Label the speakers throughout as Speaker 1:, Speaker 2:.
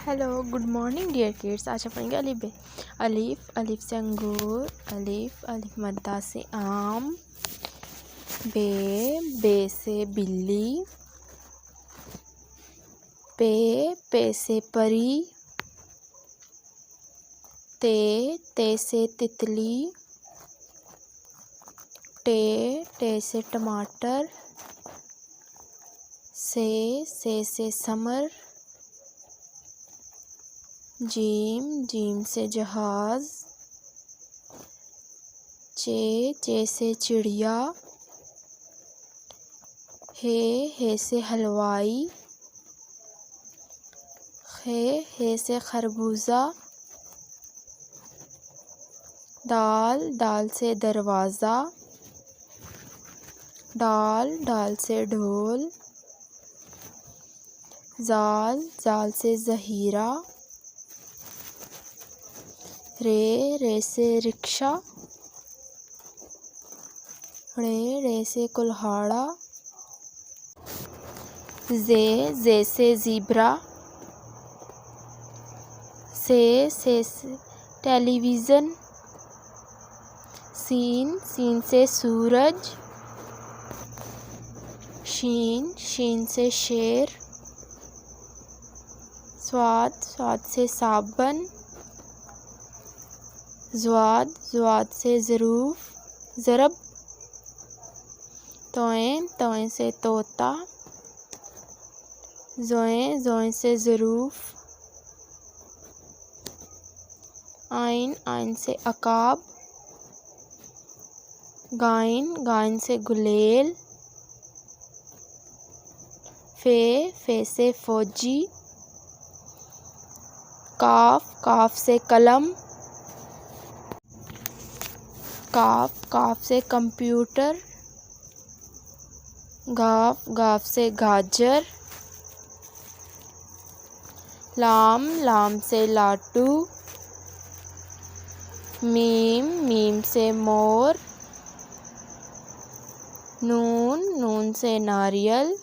Speaker 1: Hello good morning dear kids. आज अपन पढ़ेंगे अलिफ बे। अलिफ अलिफ से अंगूर, अलिफ अलिफ मद्दा से आम, बे बे से बिल्ली, पे पे से परी, ते से तितली, टे से टमाटर, से समर, जीम से जहाज, चे से चिड़िया, हे से हलवाई, हे से खरबूजा, दाल से दरवाज़ा, डाल से ढोल, जाल से ज़हीरा, रे से रिक्शा, रे से कुल्हाड़ा, जे से ज़ीब्रा, से टेलीविज़न, सीन से सूरज, शीन से शेर, स्वाद से साबन, ज़्वाद से ज़रब, तोएं से तोता, ज़ोएं से ज़रूफ, आइन से अकाब, गाइन से गुलेल, फे से फौजी, काफ से कलम, काफ से कंप्यूटर, गाफ से गाजर, लाम से लाटू, मीम से मोर, नून से नारियल,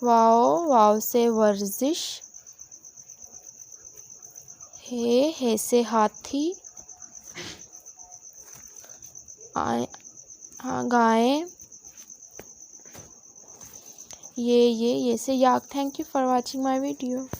Speaker 1: वाव से वर्जिश, हे से हाथी, गायें, ये से याक। Thank you for watching my video.